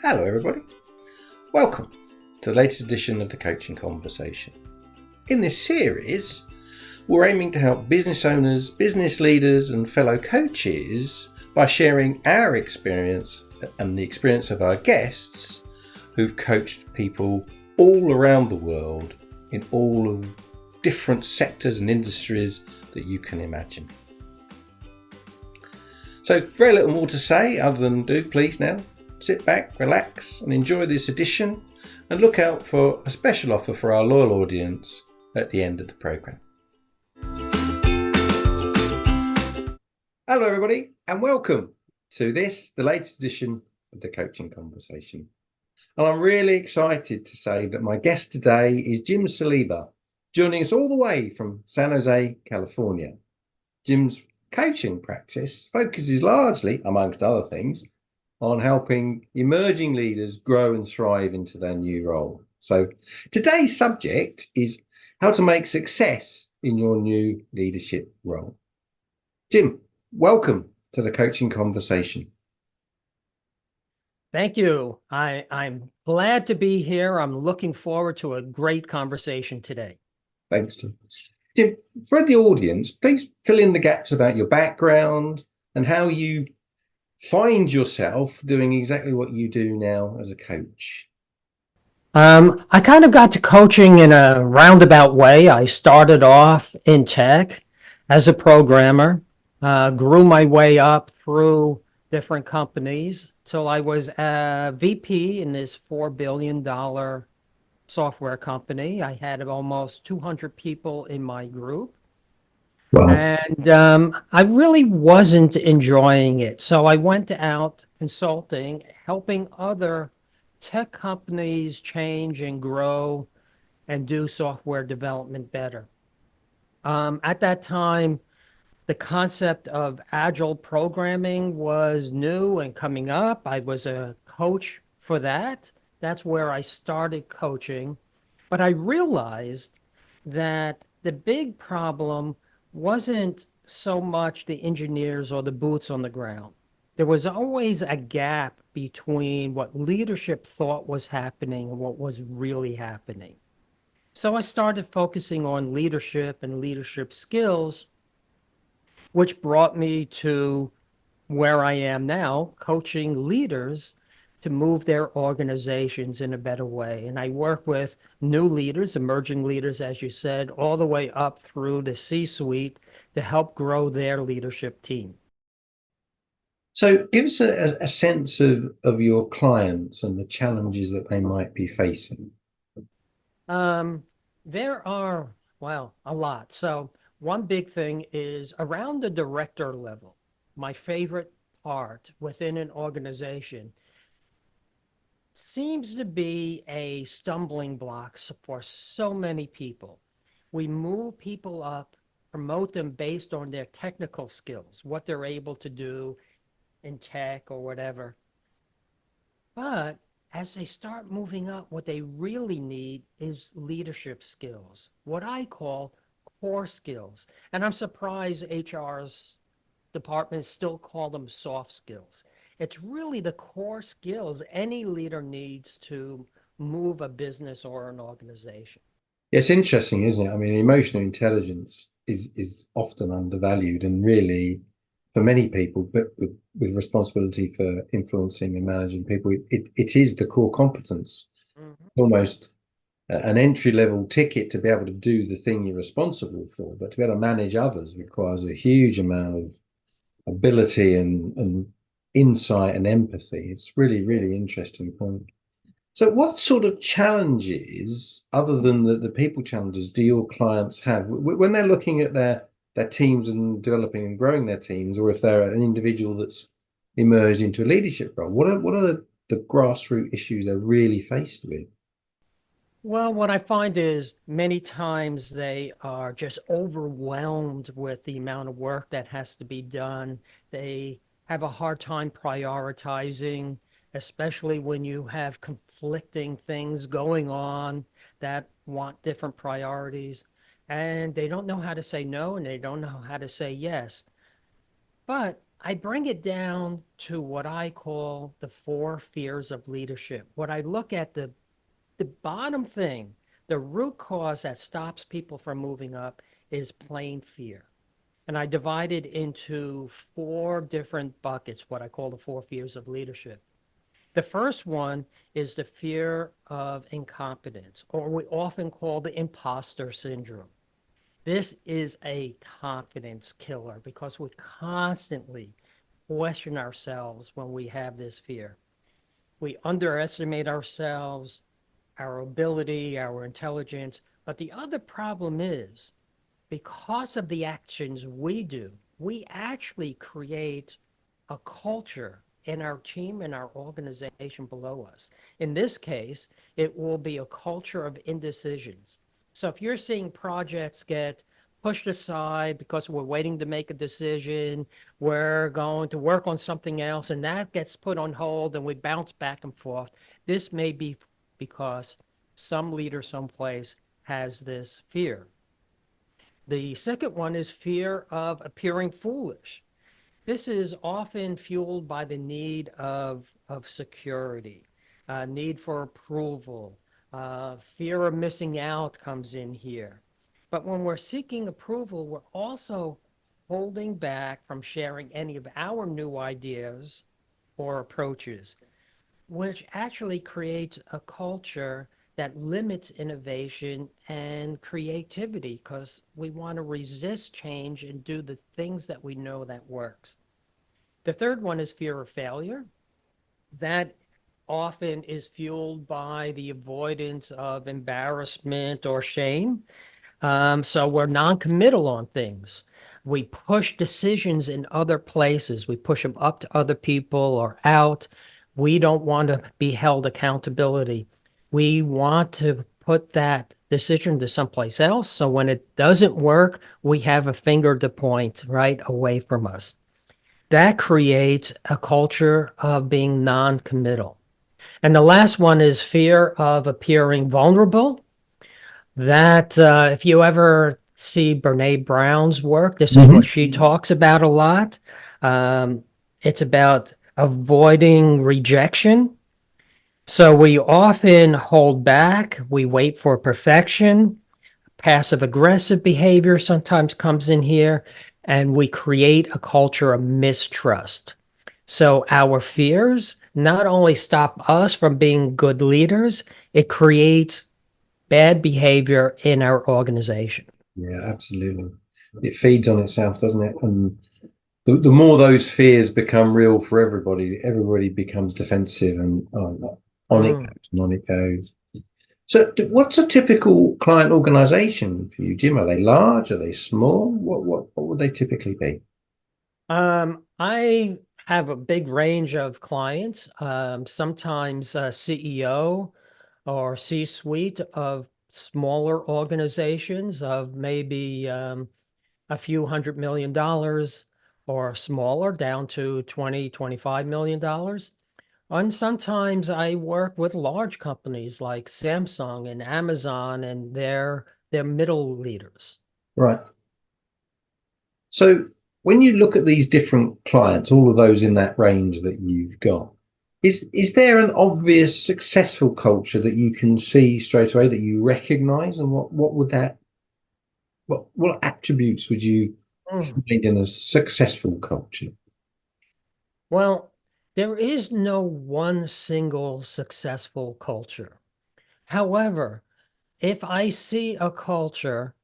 Hello, everybody. Welcome to the latest edition of the Coaching Conversation. In this series, we're aiming to help business owners, business leaders, and fellow coaches by sharing our experience and the experience of our guests who've coached people all around the world in all of different sectors and industries that you can imagine. So, very little more to say other than do please now sit back, relax, and enjoy this edition, and look out for a special offer for our loyal audience at the end of the programme. Hello, everybody, and welcome to the latest edition of the Coaching Conversation. And I'm really excited to say that my guest today is Jim Saliba, joining us all the way from San Jose, California. Jim's coaching practice focuses largely, amongst other things, on helping emerging leaders grow and thrive into their new role. So today's subject is how to make success in your new leadership role. Jim, welcome to the Coaching Conversation. Thank you. I'm glad to be here. I'm looking forward to a great conversation today. Thanks, Jim. Jim, for the audience, please fill in the gaps about your background and how you find yourself doing exactly what you do now as a coach. I kind of got to coaching in a roundabout way. I started off in tech as a programmer, grew my way up through different companies till I was a VP in this $4 billion software company. I had almost 200 people in my group. Wow. And I really wasn't enjoying it. So I went out consulting, helping other tech companies change and grow and do software development better. At that time, the concept of agile programming was new and coming up. I was a coach for that. That's where I started coaching. But I realized that the big problem wasn't so much the engineers or the boots on the ground. There was always a gap between what leadership thought was happening and what was really happening. So I started focusing on leadership and leadership skills, which brought me to where I am now, coaching leaders to move their organizations in a better way. And I work with new leaders, emerging leaders, as you said, all the way up through the C-suite to help grow their leadership team. So give us a sense of your clients and the challenges that they might be facing. There are, well, a lot. So one big thing is around the director level. My favorite part within an organization seems to be a stumbling block for so many people. We move people up, promote them based on their technical skills, what they're able to do in tech or whatever. But as they start moving up, what they really need is leadership skills, what I call core skills. And I'm surprised HR's departments still call them soft skills. It's really the core skills any leader needs to move a business or an organization. It's interesting, isn't it? I mean, emotional intelligence is often undervalued, and really, for many people, but with responsibility for influencing and managing people, it is the core competence, almost an entry-level ticket to be able to do the thing you're responsible for. But to be able to manage others requires a huge amount of ability and insight and empathy. It's really, really interesting point. So what sort of challenges, other than the people challenges, do your clients have when they're looking at their teams and developing and growing their teams, or if they're an individual that's emerged into a leadership role? What are the grassroots issues they're really faced with? Well, what I find is many times they are just overwhelmed with the amount of work that has to be done. They have a hard time prioritizing, especially when you have conflicting things going on that want different priorities. And they don't know how to say no, and they don't know how to say yes. But I bring it down to what I call the four fears of leadership. What I look at the bottom thing, the root cause that stops people from moving up is plain fear. And I divide it into four different buckets, what I call the four fears of leadership. The first one is the fear of incompetence, or we often call the imposter syndrome. This is a confidence killer because we constantly question ourselves when we have this fear. We underestimate ourselves, our ability, our intelligence. But the other problem is because of the actions we do, we actually create a culture in our team and our organization below us. In this case, it will be a culture of indecisions. So if you're seeing projects get pushed aside because we're waiting to make a decision, we're going to work on something else, and that gets put on hold and we bounce back and forth, this may be because some leader someplace has this fear. The second one is fear of appearing foolish. This is often fueled by the need of security, need for approval, fear of missing out comes in here. But when we're seeking approval, we're also holding back from sharing any of our new ideas or approaches, which actually creates a culture that limits innovation and creativity because we want to resist change and do the things that we know that works. The third one is fear of failure. That often is fueled by the avoidance of embarrassment or shame. So we're non-committal on things. We push decisions in other places. We push them up to other people or out. We don't want to be held accountability. We want to put that decision to someplace else. So when it doesn't work, we have a finger to point right away from us. That creates a culture of being non-committal. And the last one is fear of appearing vulnerable. That if you ever see Brene Brown's work, this is what she talks about a lot. Um, it's about avoiding rejection. So we often hold back, we wait for perfection. Passive aggressive behavior sometimes comes in here, and we create a culture of mistrust. So our fears not only stop us from being good leaders, it creates bad behavior in our organization. Yeah, absolutely. It feeds on itself, doesn't it? And the more those fears become real for everybody, everybody becomes defensive and on it Mm. goes and on it goes. So, what's a typical client organization for you, Jim? Are they large? Are they small? What would they typically be? I have a big range of clients, sometimes CEO or C-suite of smaller organizations of maybe a few $100 million or smaller down to 20, $25 million. And sometimes I work with large companies like Samsung and Amazon and their middle leaders. Right. So, when you look at these different clients, all of those in that range that you've got, is there an obvious successful culture that you can see straight away that you recognize? And what would that what attributes would you Mm. find in a successful culture? Well, there is no one single successful culture. However, if I see a culture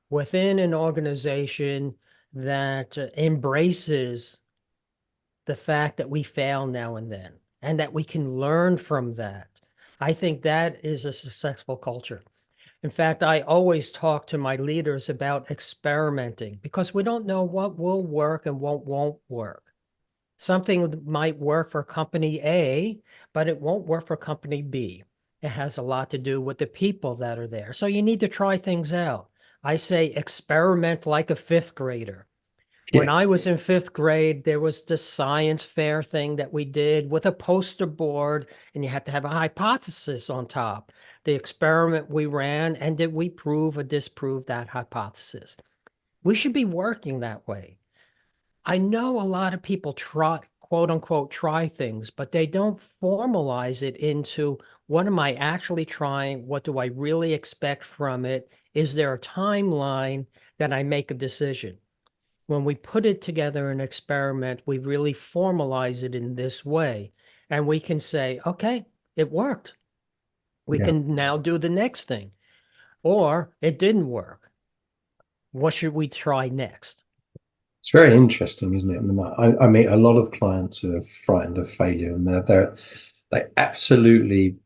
within an organization that embraces the fact that we fail now and then and that we can learn from that, I think that is a successful culture. In fact, I always talk to my leaders about experimenting because we don't know what will work and what won't work. Something might work for company A, but it won't work for company B. It has a lot to do with the people that are there. So you need to try things out. I say experiment like a fifth grader. When Yeah. I was in fifth grade, there was the science fair thing that we did with a poster board, and you had to have a hypothesis on top. The experiment we ran, and did we prove or disprove that hypothesis? We should be working that way. I know a lot of people try, quote unquote, try things, but they don't formalize it into what am I actually trying? What do I really expect from it? Is there a timeline that I make a decision? When we put it together in an experiment, we really formalize it in this way. And we can say, okay, it worked. We Yeah. can now do the next thing. Or it didn't work. What should we try next? It's very interesting, isn't it? I mean, I meet a lot of clients who are frightened of failure, and they absolutely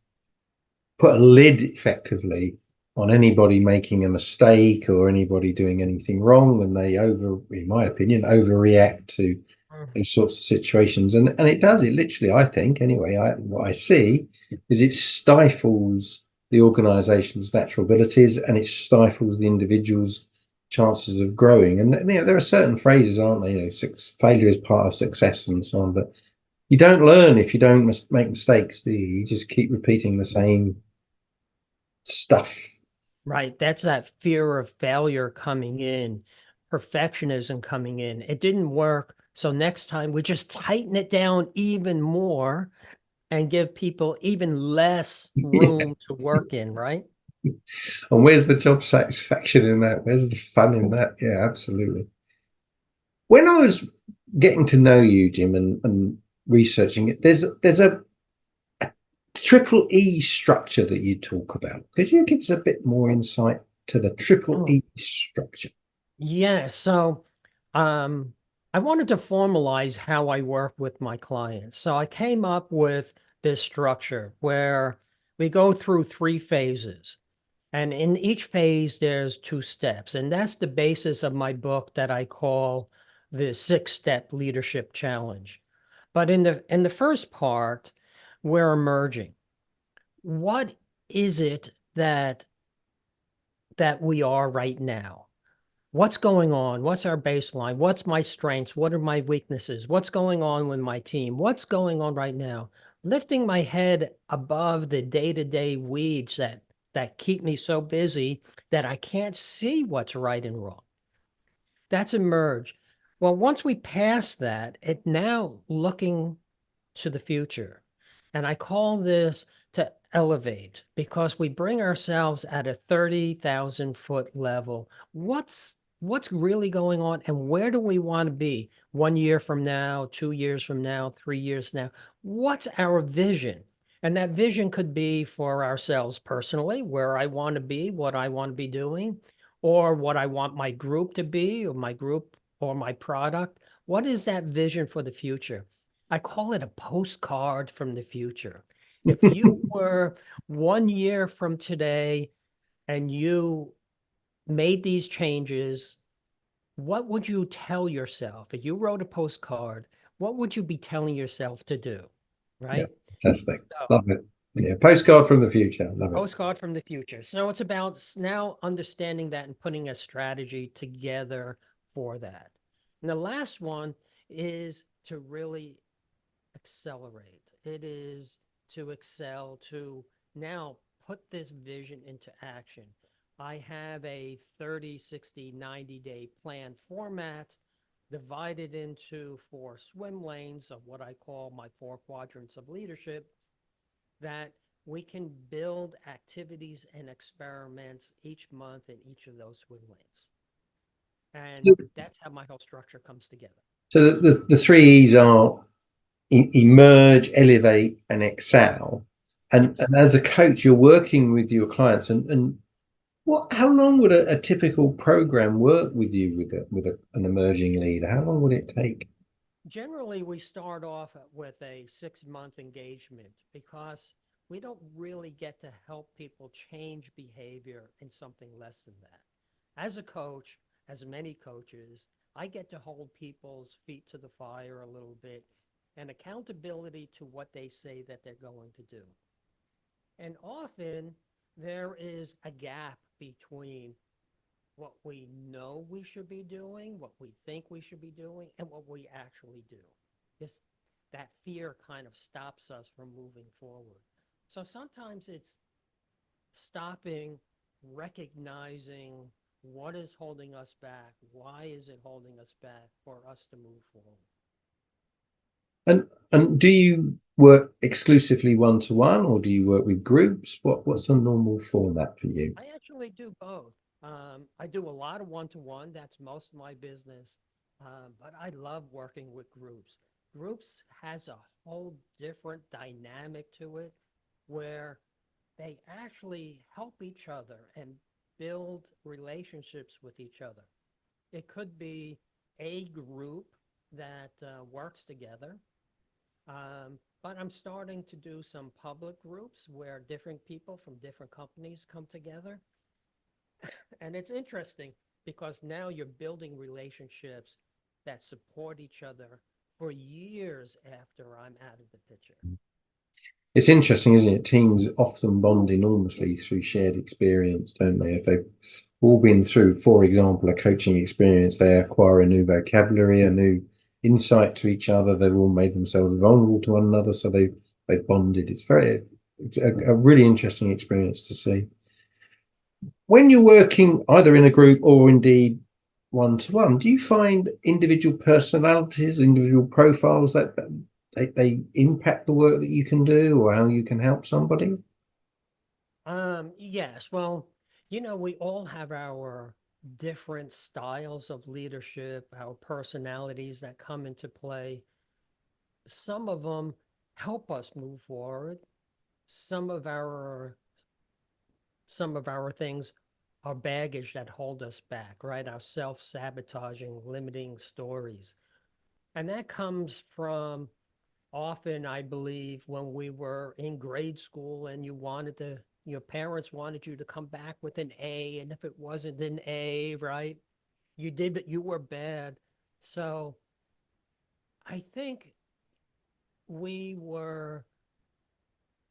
put a lid effectively on anybody making a mistake or anybody doing anything wrong, and they in my opinion, overreact to Mhm. those sorts of situations. And it does, it literally, I think, anyway, what I see is it stifles the organization's natural abilities and it stifles the individual's chances of growing. And there are certain phrases, aren't there? Failure is part of success and so on, but you don't learn if you don't make mistakes, do you? You just keep repeating the same stuff. Right. That's that fear of failure coming in, perfectionism coming in. It didn't work. So next time we just tighten it down even more and give people even less Yeah. room to work in, right? And where's the job satisfaction in that? Where's the fun in that? Yeah, absolutely. When I was getting to know you, Jim, and researching it, there's a triple E structure that you talk about. Could you give us a bit more insight to the triple Oh, E structure? yeah. So um, I wanted to formalize how I work with my clients. So I came up with this structure where we go through three phases. And in each phase, there's two steps. And that's the basis of my book that I call the six-step leadership challenge. But in the first part, we're emerging. What is it that we are right now? What's going on? What's our baseline? What's my strengths? What are my weaknesses? What's going on with my team? What's going on right now? Lifting my head above the day-to-day weeds that keep me so busy that I can't see what's right and wrong. That's emerge. Well, once we pass that, it now looking to the future. And I call this to elevate because we bring ourselves at a 30,000-foot level. What's really going on and where do we want to be 1 year from now, 2 years from now, 3 years now? What's our vision? And that vision could be for ourselves personally, where I want to be, what I want to be doing, or what I want my group to be, or my group or my product. What is that vision for the future? I call it a postcard from the future. If you were 1 year from today and you made these changes, what would you tell yourself? If you wrote a postcard, what would you be telling yourself to do? Yeah, Right? fantastic. So, Love it. Yeah, postcard from the future. Love it. postcard from the future. So it's about now understanding that and putting a strategy together for that. And the last one is to really accelerate. It is to excel, to now put this vision into action. I have a 30, 60, 90-day plan format divided into four swim lanes of what I call my four quadrants of leadership that we can build activities and experiments each month in each of those swim lanes. And that's how my whole structure comes together. So the three E's are emerge, elevate, and excel. Yes. And as a coach, you're working with your clients. And how long would a typical program work with you an emerging leader? How long would it take? Generally, we start off with a 6 month engagement because we don't really get to help people change behavior in something less than that. As a coach, as many coaches, I get to hold people's feet to the fire a little bit and accountability to what they say that they're going to do. And often there is a gap between what we know we should be doing, what we think we should be doing, and what we actually do. This that fear kind of stops us from moving forward. So sometimes it's stopping, recognizing What is holding us back? Why is it holding us back for us to move forward? And do you work exclusively one to one, or do you work with groups? What's a normal format for you? I actually do both. I do a lot of one-to-one. That's most of my business. But I love working with groups. Groups has a whole different dynamic to it where they actually help each other and build relationships with each other. It could be a group that works together. But I'm starting to do some public groups where different people from different companies come together. And it's interesting because now you're building relationships that support each other for years after I'm out of the picture. It's interesting, isn't it? Teams often bond enormously through shared experience, don't they? If they've all been through, for example, a coaching experience, they acquire a new vocabulary, a new insight to each other. They've all made themselves vulnerable to one another, so they've bonded. It's a really interesting experience to see. When you're working either in a group or indeed one to one, do you find individual personalities, individual profiles that they impact the work that you can do or how you can help somebody? Yes, well, we all have our different styles of leadership, our personalities that come into play. Some of them help us move forward. Some of our some of our things are baggage that hold us back, right? Our self-sabotaging, limiting stories. And that comes from often, I believe, when we were in grade school and your parents wanted you to come back with an A, and if it wasn't an A, right, you were bad. So I think we were,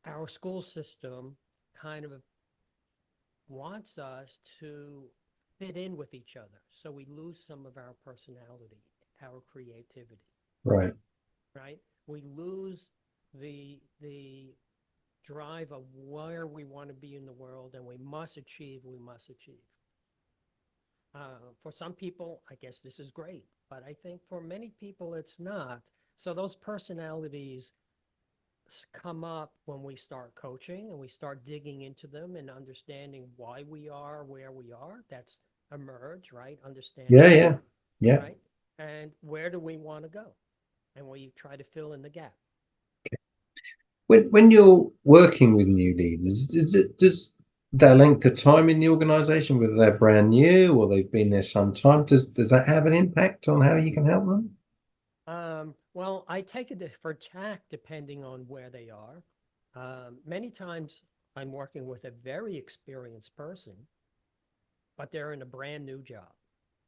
our school system kind of wants us to fit in with each other. So we lose some of our personality, our creativity, Right. right? We lose the drive of where we want to be in the world, and we must achieve. For some people, I guess this is great, but I think for many people it's not. So those personalities come up when we start coaching and we start digging into them and understanding why we are where we are. That's emerge, right? Yeah, Understanding, yeah, yeah. right? And where do we want to go? And we try to fill in the gap. When you're working with new leaders, does their length of time in the organization, whether they're brand new or they've been there some time, does that have an impact on how you can help them? Well, I take a different tack depending on where they are. Many times I'm working with a very experienced person, but they're in a brand new job,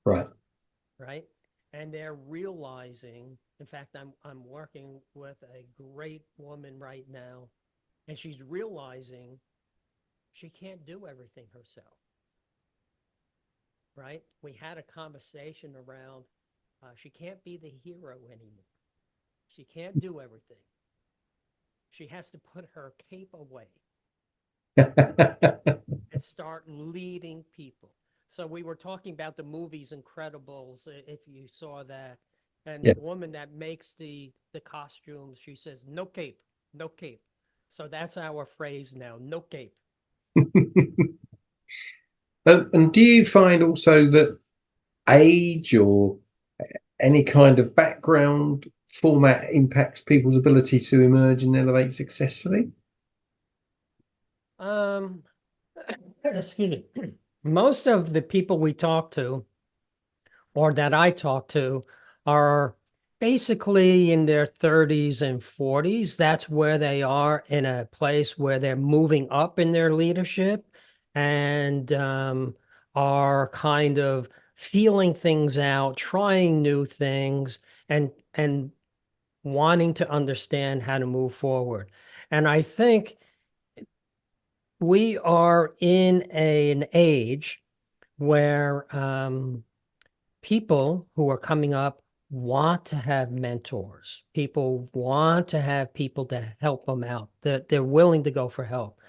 Right. right? And they're realizing, in fact, I'm working with a great woman right now, and she's realizing she can't do everything herself, right? We had a conversation around she can't be the hero anymore. She can't do everything. She has to put her cape away and start leading people. So we were talking about the movies Incredibles, if you saw that. And the Yeah. woman that makes the costumes, she says, "No cape, no cape." So that's our phrase now, no cape. And do you find also that age or any kind of background format impacts people's ability to emerge and elevate successfully? Um, excuse me. Most of the people we talk to or that I talk to are basically in their 30s and 40s. That's where they are in a place where they're moving up in their leadership and are kind of feeling things out, trying new things, and wanting to understand how to move forward. And I think we are in an age where people who are coming up want to have mentors. People want to have people to help them out. They're willing to go for help.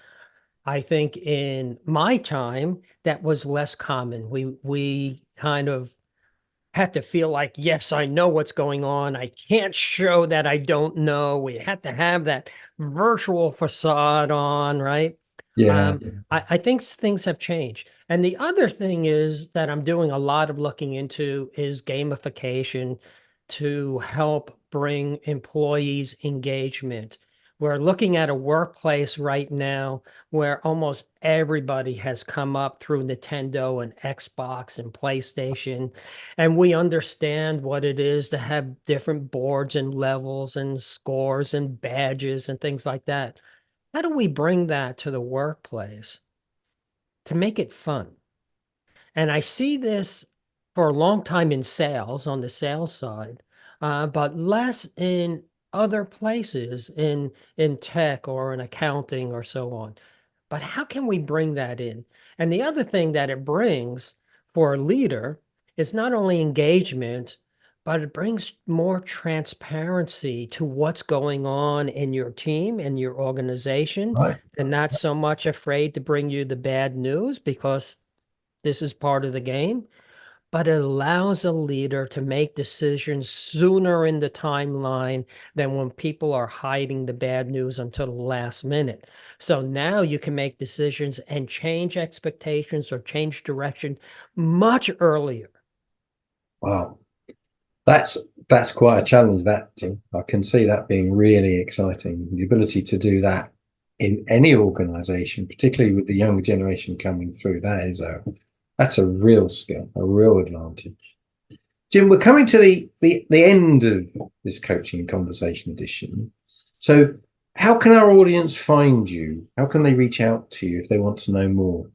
I think in my time, that was less common. We kind of had to feel like, yes, I know what's going on. I can't show that I don't know. We had to have that virtual facade on, right? Yeah. I think things have changed. And the other thing is that I'm doing a lot of looking into is gamification to help bring employees engagement. We're looking at a workplace right now where almost everybody has come up through Nintendo and Xbox and PlayStation, and we understand what it is to have different boards and levels and scores and badges and things like that. How do we bring that to the workplace to make it fun? And I see this for a long time in sales, on the sales side, but less in other places in tech or in accounting or so on. But how can we bring that in? And the other thing that it brings for a leader is not only engagement, but it brings more transparency to what's going on in your team and your organization, Right. and not so much afraid to bring you the bad news because this is part of the game, but it allows a leader to make decisions sooner in the timeline than when people are hiding the bad news until the last minute. So now you can make decisions and change expectations or change direction much earlier. Wow. That's that's quite a challenge, that, Jim. I can see that being really exciting. The ability to do that in any organization, particularly with the younger generation coming through, that's a real skill, a real advantage. Jim, we're coming to the end of this coaching conversation edition. So how can our audience find you? How can they reach out to you if they want to know more?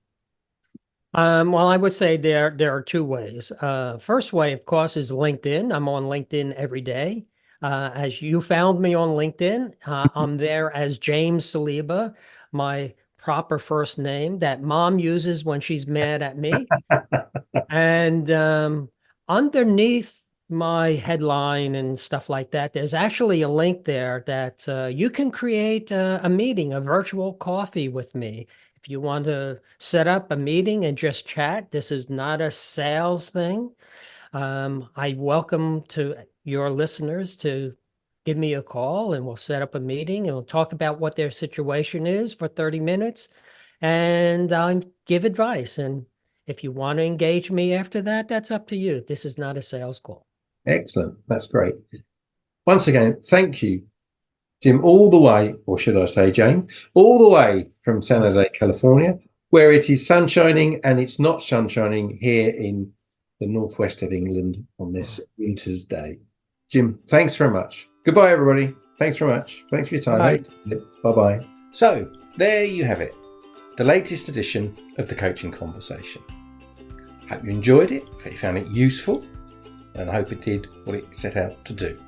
Well, I would say there are two ways. First way, of course, is LinkedIn. I'm on LinkedIn every day. As you found me on LinkedIn, I'm there as James Saliba, my proper first name that mom uses when she's mad at me. And underneath my headline and stuff like that, there's actually a link there that you can create a meeting, a virtual coffee with me. If you want to set up a meeting and just chat, this is not a sales thing. I welcome to your listeners to give me a call and we'll set up a meeting and we'll talk about what their situation is for 30 minutes and I'll give advice. And if you want to engage me after that, that's up to you. This is not a sales call. Excellent. That's great. Once again, thank you, Jim, all the way, or should I say, Jane, all the way from San Jose, California, where it is sunshining and it's not sunshining here in the northwest of England on this winter's day. Jim, thanks very much. Goodbye, everybody. Thanks very much. Thanks for your time. Bye. Bye-bye. So there you have it, the latest edition of the Coaching Conversation. Hope you enjoyed it, hope you found it useful, and I hope it did what it set out to do.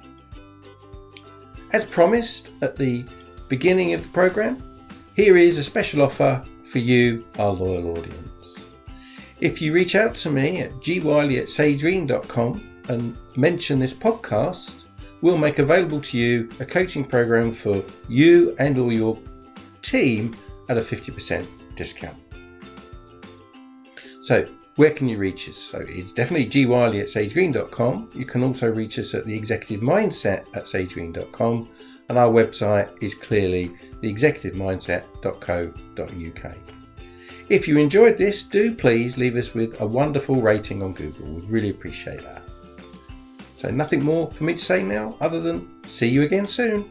As promised at the beginning of the programme, here is a special offer for you, our loyal audience. If you reach out to me at gwiley@sagegreen.com and mention this podcast, we'll make available to you a coaching programme for you and or your team at a 50% discount. So where can you reach us? So it's definitely gwiley@sagegreen.com. You can also reach us at the Executive Mindset at sagegreen.com, and our website is clearly theexecutivemindset.co.uk. If you enjoyed this, do please leave us with a wonderful rating on Google. We'd really appreciate that. So nothing more for me to say now other than see you again soon.